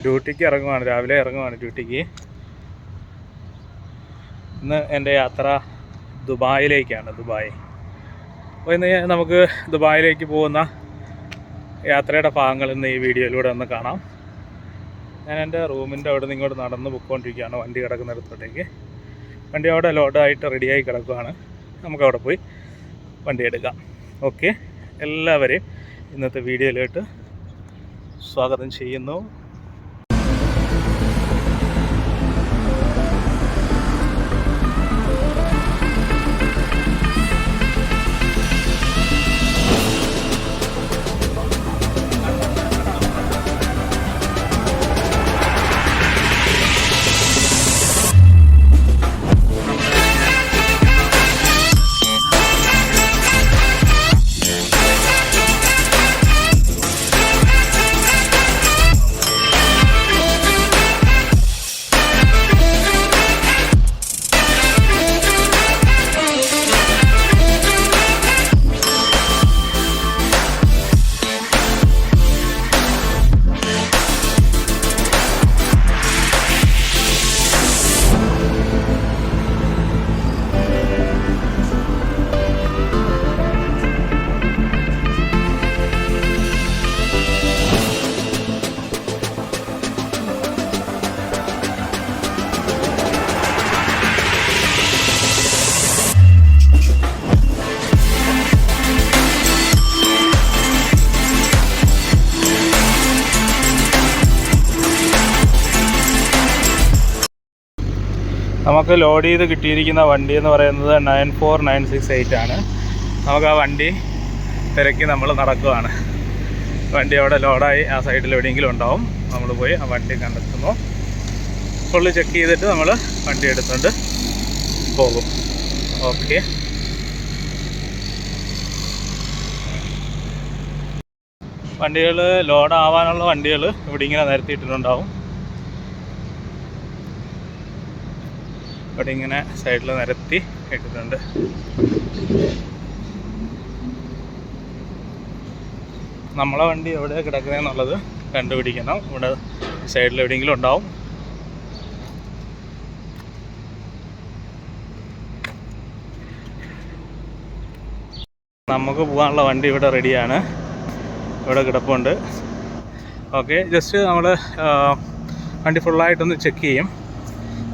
ഡ്യൂട്ടിക്ക് ഇറങ്ങുവാണ്, രാവിലെ ഇറങ്ങുവാണ് ഡ്യൂട്ടിക്ക്. ഇന്ന് എൻ്റെ യാത്ര ദുബായിലേക്കാണ്. അപ്പോൾ ഇന്ന് നമുക്ക് ദുബായിലേക്ക് പോകുന്ന യാത്രയുടെ ഭാഗങ്ങൾ ഇന്ന് ഈ വീഡിയോയിലൂടെ ഒന്ന് കാണാം. ഞാൻ എൻ്റെ റൂമിൻ്റെ അവിടെ നിന്ന് ഇങ്ങോട്ട് നടന്ന് പൊയ്ക്കൊണ്ടിരിക്കുകയാണ്, വണ്ടി കിടക്കുന്നിടത്തോട്ടേക്ക്. വണ്ടി അവിടെ ലോഡായിട്ട് റെഡിയായി കിടക്കുകയാണ്. നമുക്കവിടെ പോയി വണ്ടി എടുക്കാം. ഓക്കെ, എല്ലാവരെയും ഇന്നത്തെ വീഡിയോയിലോട്ട് സ്വാഗതം ചെയ്യുന്നു. നമുക്ക് ലോഡ് ചെയ്ത് കിട്ടിയിരിക്കുന്ന വണ്ടി എന്ന് പറയുന്നത് 94968 ആണ്. നമുക്ക് ആ വണ്ടി തിരക്കി നമ്മൾ നടക്കുകയാണ്. വണ്ടി അവിടെ ലോഡായി ആ സൈഡിൽ എവിടെയെങ്കിലും ഉണ്ടാവും. നമ്മൾ പോയി ആ വണ്ടി കണ്ടെത്തുന്നു, ഫുള്ള് ചെക്ക് ചെയ്തിട്ട് നമ്മൾ വണ്ടി എടുത്തുകൊണ്ട് പോകും. ഓക്കെ, വണ്ടികൾ ലോഡാവാനുള്ള വണ്ടികൾ ഇവിടെ ഇങ്ങനെ നിരത്തിയിട്ടിട്ടുണ്ടാവും. ഇവിടെ ഇങ്ങനെ സൈഡിൽ നിരത്തി ഇട്ടിട്ടുണ്ട്. നമ്മളെ വണ്ടി എവിടെ കിടക്കുന്നതെന്നുള്ളത് കണ്ടുപിടിക്കണം. ഇവിടെ സൈഡിൽ എവിടെയെങ്കിലും ഉണ്ടാവും. നമുക്ക് പോകാനുള്ള വണ്ടി ഇവിടെ റെഡിയാണ്, ഇവിടെ കിടപ്പുണ്ട്. ഓക്കെ, ജസ്റ്റ് നമ്മൾ വണ്ടി ഫുള്ളായിട്ടൊന്ന് ചെക്ക് ചെയ്യും.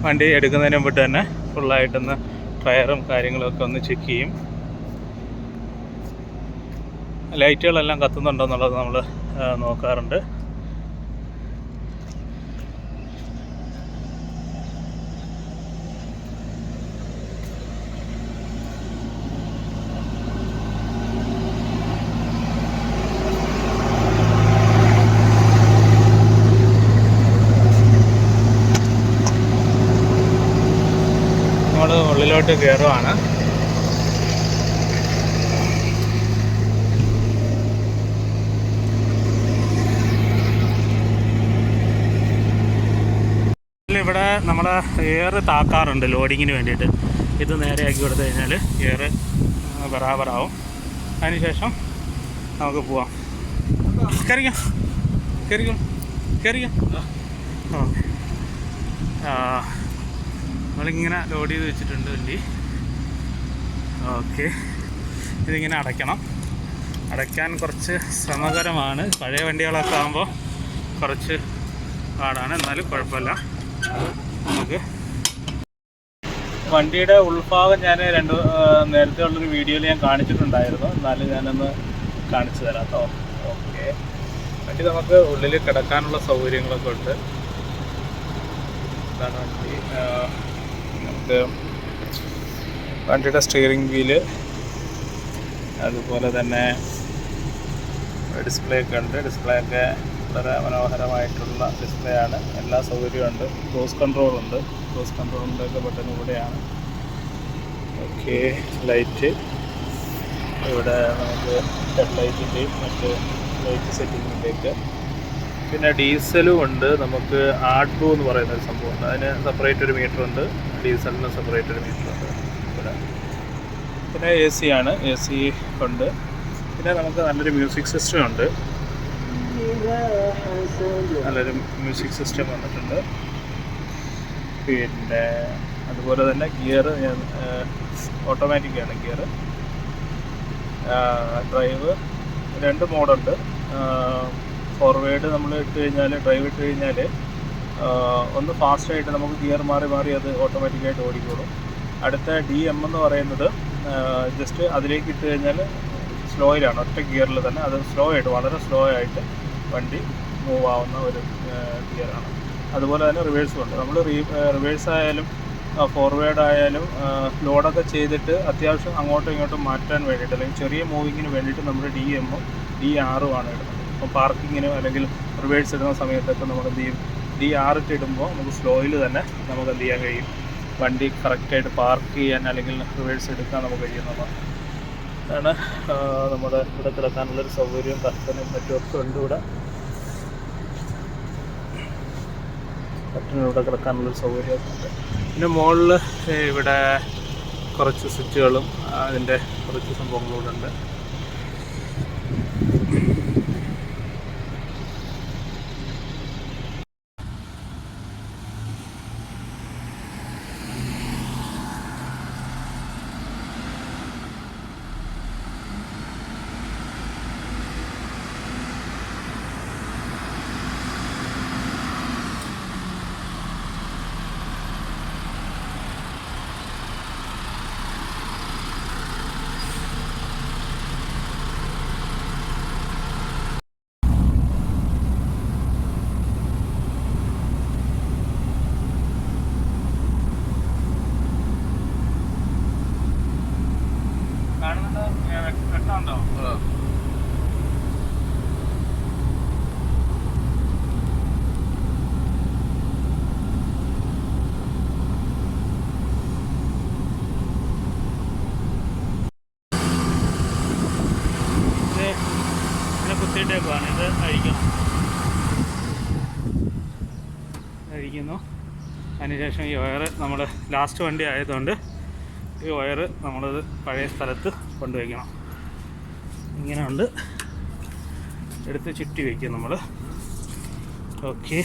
വണ്ടി എടുക്കുന്നതിന് മുമ്പ് തന്നെ ഫുള്ളായിട്ടൊന്ന് ടയറും കാര്യങ്ങളൊക്കെ ഒന്ന് ചെക്ക് ചെയ്യും. ലൈറ്റുകളെല്ലാം കത്തുന്നുണ്ടോ എന്നുള്ളത് നമ്മൾ നോക്കാറുണ്ട്. ഉള്ളിലോട്ട് കയറുവാണ്. ഇവിടെ നമ്മൾ എയർ താക്കാറുണ്ട് ലോഡിങ്ങിന് വേണ്ടിയിട്ട്. ഇത് നേരെയാക്കി കൊടുത്തു കഴിഞ്ഞാൽ എയർ ബറാബറാവും. അതിനുശേഷം നമുക്ക് പോവാം. കയറിക്കാം. ഓക്കെ, നമ്മളിങ്ങനെ ലോഡ് ചെയ്ത് വെച്ചിട്ടുണ്ട് വണ്ടി. ഓക്കെ, ഇതിങ്ങനെ അടയ്ക്കാൻ കുറച്ച് ശ്രമകരമാണ്. പഴയ വണ്ടികളൊക്കെ ആകുമ്പോൾ കുറച്ച് പാടാണ്, എന്നാലും കുഴപ്പമില്ല. നമുക്ക് വണ്ടിയുടെ ഉൾഭാഗം ഞാൻ നേരത്തെ ഉള്ളൊരു വീഡിയോയിൽ ഞാൻ കാണിച്ചിട്ടുണ്ടായിരുന്നു, എന്നാലും ഞാനൊന്ന് കാണിച്ചു തരാം കേട്ടോ. ഓക്കെ, വണ്ടി നമുക്ക് ഉള്ളിൽ കിടക്കാനുള്ള സൗകര്യങ്ങളൊക്കെ ഉണ്ട്. ഇതാണ് വണ്ടി. നമുക്ക് വണ്ടിയുടെ സ്റ്റിയറിംഗ് വീല്, അതുപോലെ തന്നെ ഡിസ്പ്ലേ ഒക്കെ ഉണ്ട്. ഡിസ്പ്ലേ ഒക്കെ വളരെ മനോഹരമായിട്ടുള്ള ഡിസ്പ്ലേ ആണ്. എല്ലാ സൗകര്യവും ഉണ്ട്. ക്രൂസ് കൺട്രോളുണ്ട്. ക്രൂസ് കൺട്രോളിൻ്റെ ഒക്കെ ബട്ടൺ ഇവിടെയാണ്. ഓക്കെ, ലൈറ്റ് ഇവിടെ നമുക്ക് ഹെഡ് ലൈറ്റിൻ്റെയും മറ്റ് ലൈറ്റ് സെറ്റിങ്ങിൻ്റെയൊക്കെ. പിന്നെ ഡീസലും ഉണ്ട്. നമുക്ക് ആഡ്ബു എന്ന് പറയുന്നൊരു സംഭവമുണ്ട്, അതിന് സെപ്പറേറ്റ് ഒരു മീറ്റർ ഉണ്ട്. ഡീസലിന് സെപ്പറേറ്റ് ഒരു മീറ്റർ ഉണ്ട് ഇവിടെ. പിന്നെ AC ആണ്, AC ഉണ്ട്. പിന്നെ നമുക്ക് നല്ലൊരു മ്യൂസിക് സിസ്റ്റം ഉണ്ട്. നല്ലൊരു മ്യൂസിക് സിസ്റ്റം വന്നിട്ടുണ്ട്. പിന്നെ അതുപോലെ തന്നെ ഗിയർ ഓട്ടോമാറ്റിക്കാണ് ഗിയർ. ഡ്രൈവ് 2 മോഡുണ്ട്. ഫോർവേഡ് നമ്മൾ ഇട്ട് കഴിഞ്ഞാൽ, ഡ്രൈവ് ഇട്ട് കഴിഞ്ഞാൽ ഒന്ന് ഫാസ്റ്റായിട്ട് നമുക്ക് ഗിയർ മാറി മാറി അത് ഓട്ടോമാറ്റിക്കായിട്ട് ഓടിക്കോളും. അടുത്ത DM എന്ന് പറയുന്നത് ജസ്റ്റ് അതിലേക്ക് ഇട്ട് കഴിഞ്ഞാൽ സ്ലോയിലാണ്, ഒറ്റ ഗിയറിൽ തന്നെ അത് സ്ലോ ആയിട്ട്, വളരെ സ്ലോ ആയിട്ട് വണ്ടി മൂവ് ആവുന്ന ഒരു ഗിയറാണ്. അതുപോലെ തന്നെ റിവേഴ്സും ഉണ്ട്. നമ്മൾ റിവേഴ്സ് ആയാലും ഫോർവേഡ് ആയാലും ലോഡൊക്കെ ചെയ്തിട്ട് അത്യാവശ്യം അങ്ങോട്ടും ഇങ്ങോട്ടും മാറ്റാൻ വേണ്ടിയിട്ട്, അല്ലെങ്കിൽ ചെറിയ മൂവിങ്ങിന് വേണ്ടിയിട്ട് നമ്മൾ DM-ഉം DR-ഉമാണ് ഇടുന്നത്. അപ്പോൾ പാർക്കിങ്ങിനോ അല്ലെങ്കിൽ റിവേഴ്സ് ഇടുന്ന സമയത്തൊക്കെ നമ്മൾ എന്ത് ചെയ്യും, DR ഇടുമ്പോൾ നമുക്ക് സ്ലോയിൽ തന്നെ നമുക്ക് എന്ത് ചെയ്യാൻ കഴിയും, വണ്ടി കറക്റ്റായിട്ട് പാർക്ക് ചെയ്യാൻ അല്ലെങ്കിൽ റിവേഴ്സ് എടുക്കാൻ നമുക്ക് കഴിയുന്നതാണ്. അതാണ് നമ്മുടെ ഇവിടെ കിടക്കാനുള്ളൊരു സൗകര്യം. കർട്ടനും മറ്റുമൊക്കെ ഉണ്ട് ഇവിടെ. കർട്ടനും ഇവിടെ കിടക്കാനുള്ളൊരു സൗകര്യമൊക്കെ ഉണ്ട്. പിന്നെ മുകളിൽ ഇവിടെ കുറച്ച് സ്വിച്ചുകളും അതിൻ്റെ കുറച്ച് സംഭവങ്ങളും ഇവിടെ ഉണ്ട്. വ്യക്തമുണ്ടോ? ഇത് കുത്തിയിട്ടേക്കാണ്. ഇത് അഴിക്കുന്നു. അതിനുശേഷം ഈ വയറ് നമ്മൾ ലാസ്റ്റ് വണ്ടി ആയതുകൊണ്ട് ഈ വയറ് നമ്മളത് പഴയ സ്ഥലത്ത് കൊണ്ടുവയ്ക്കണം. ഇങ്ങനെ ഉണ്ട്, എടുത്ത് ചുറ്റി വയ്ക്കും നമ്മൾ. ഓക്കെ,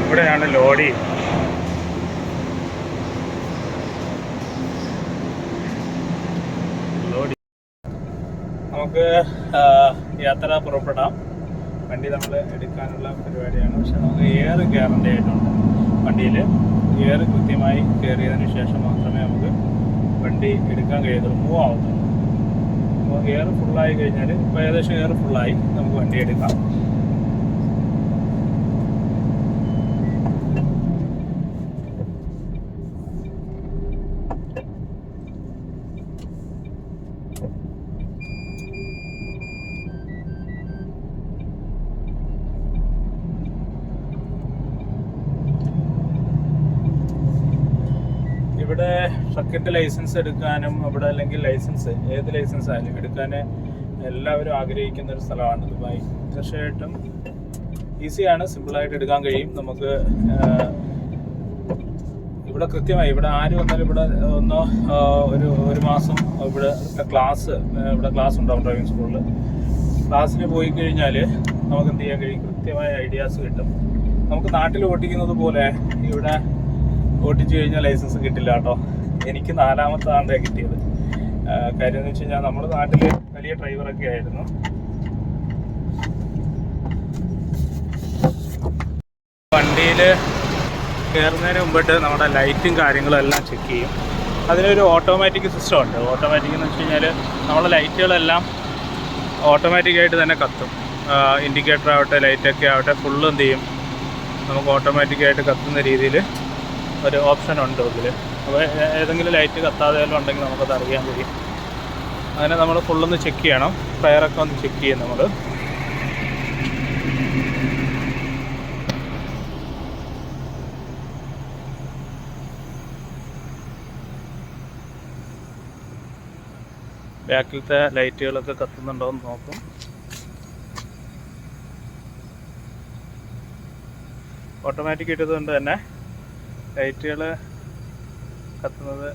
ഇവിടെയാണ് ലോഡി. നമുക്ക് യാത്ര പുറപ്പെടാം. വണ്ടി നമ്മൾ എടുക്കാനുള്ള പരിപാടിയാണ്. പക്ഷെ നമുക്ക് എയർ ഗ്യാരണ്ടി ആയിട്ടുണ്ട്. വണ്ടിയിൽ എയർ കൃത്യമായി കയറിയതിന് ശേഷം മാത്രമേ നമുക്ക് വണ്ടി എടുക്കാൻ കഴിയത്തുള്ളൂ, മൂവ് ആവത്തുള്ളൂ. അപ്പോൾ എയർ ഫുള്ളായി കഴിഞ്ഞാൽ, ഇപ്പോൾ ഏകദേശം എയർ ഫുള്ളായി, നമുക്ക് വണ്ടി എടുക്കാം. ഇവിടെ ട്രക്കിൻ്റെ ലൈസൻസ് എടുക്കാനും അവിടെ, അല്ലെങ്കിൽ ലൈസൻസ് ഏത് ലൈസൻസ് ആയാലും എടുക്കാൻ എല്ലാവരും ആഗ്രഹിക്കുന്ന ഒരു സ്ഥലമാണ് ദുബായ്. തീർച്ചയായിട്ടും ഈസിയാണ്, സിമ്പിളായിട്ട് എടുക്കാൻ കഴിയും നമുക്ക്. ഇവിടെ കൃത്യമായി ഇവിടെ ആര് വന്നാലും ഇവിടെ ഒന്നോ ഒരു മാസം ഇവിടെ ക്ലാസ് ഉണ്ടാവും. ഡ്രൈവിംഗ് സ്കൂളിൽ ക്ലാസ്സിന് പോയി കഴിഞ്ഞാൽ നമുക്ക് എന്ത് ചെയ്യാൻ കഴിയും, കൃത്യമായ ഐഡിയാസ് കിട്ടും. നമുക്ക് നാട്ടിൽ ഓട്ടിക്കുന്നത് പോലെ ഇവിടെ ഓട്ടിച്ചു കഴിഞ്ഞാൽ ലൈസൻസ് കിട്ടില്ല കേട്ടോ. എനിക്ക് 4ാമത്തെ ആണ്ടാണ് കിട്ടിയത്. കാര്യം എന്ന് വെച്ച് കഴിഞ്ഞാൽ നമ്മുടെ നാട്ടിൽ വലിയ ഡ്രൈവറൊക്കെ ആയിരുന്നു. വണ്ടിയിൽ കയറുന്നതിന് മുമ്പിട്ട് നമ്മുടെ ലൈറ്റും കാര്യങ്ങളും എല്ലാം ചെക്ക് ചെയ്യും. അതിനൊരു ഓട്ടോമാറ്റിക് സിസ്റ്റം ഉണ്ട്. ഓട്ടോമാറ്റിക് എന്ന് വെച്ച് കഴിഞ്ഞാൽ നമ്മുടെ ലൈറ്റുകളെല്ലാം ഓട്ടോമാറ്റിക്കായിട്ട് തന്നെ കത്തും. ഇൻഡിക്കേറ്റർ ആവട്ടെ, ലൈറ്റൊക്കെ ആവട്ടെ, ഫുള്ളും എന്ത് ചെയ്യും, നമുക്ക് ഓട്ടോമാറ്റിക്കായിട്ട് കത്തുന്ന രീതിയിൽ ഒരു ഓപ്ഷൻ ഉണ്ട് ഇതിൽ. അപ്പോൾ ഏതെങ്കിലും ലൈറ്റ് കത്താതെ ഉണ്ടെങ്കിൽ നമുക്കത് അറിയാൻ കഴിയും. അങ്ങനെ നമ്മൾ ഫുള്ളൊന്ന് ചെക്ക് ചെയ്യണം. ടയറൊക്കെ ഒന്ന് ചെക്ക് ചെയ്യും നമ്മൾ. ബാക്കിലത്തെ ലൈറ്റുകളൊക്കെ കത്തുന്നുണ്ടോ എന്ന് നോക്കും. ഓട്ടോമാറ്റിക് ഇട്ടതുകൊണ്ട് തന്നെ ലൈറ്റുകൾ കത്തുന്നത്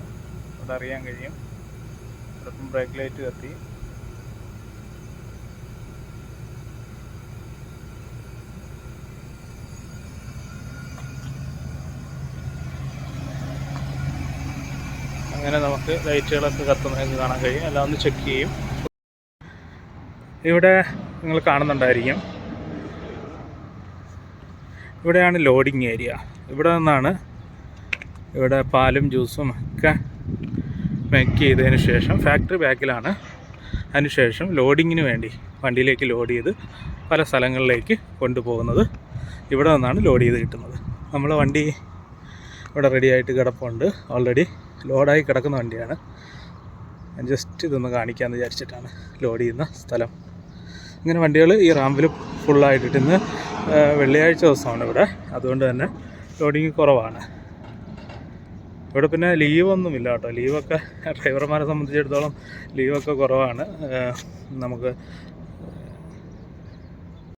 ഇവിടെ അറിയാൻ കഴിയും. ഇപ്പം ബ്രേക്ക് ലൈറ്റ് കത്തി. അങ്ങനെ നമുക്ക് ലൈറ്റുകളൊക്കെ കത്തുന്നതെന്ന് കാണാൻ കഴിയും. എല്ലാം ഒന്ന് ചെക്ക് ചെയ്യും. ഇവിടെ നിങ്ങൾ കാണുന്നുണ്ടായിരിക്കും, ഇവിടെയാണ് ലോഡിങ് ഏരിയ. ഇവിടെ നിന്നാണ് ഇവിടെ പാലും ജ്യൂസും ഒക്കെ മേക്ക് ചെയ്തതിന് ശേഷം ഫാക്ടറി ബാക്കിലാണ്. അതിനുശേഷം ലോഡിങ്ങിന് വേണ്ടി വണ്ടിയിലേക്ക് ലോഡ് ചെയ്ത് പല സ്ഥലങ്ങളിലേക്ക് കൊണ്ടുപോകുന്നത് ഇവിടെ നിന്നാണ് ലോഡ് ചെയ്ത് കിട്ടുന്നത്. നമ്മൾ വണ്ടി ഇവിടെ റെഡി ആയിട്ട് കിടപ്പുണ്ട്. ഓൾറെഡി ലോഡായി കിടക്കുന്ന വണ്ടിയാണ്. ഞാൻ ജസ്റ്റ് ഇതൊന്ന് കാണിക്കാമെന്ന് വിചാരിച്ചിട്ടാണ് ലോഡ് ചെയ്യുന്ന സ്ഥലം. ഇങ്ങനെ വണ്ടികൾ ഈ റാമ്പിൽ ഫുള്ളായിട്ടിട്ട് ഇന്ന് വെള്ളിയാഴ്ച ദിവസമാണ് ഇവിടെ, അതുകൊണ്ട് തന്നെ ലോഡിങ് കുറവാണ് ഇവിടെ. പിന്നെ ലീവൊന്നുമില്ല കേട്ടോ. ലീവൊക്കെ ഡ്രൈവർമാരെ സംബന്ധിച്ചിടത്തോളം ലീവൊക്കെ കുറവാണ്. നമുക്ക്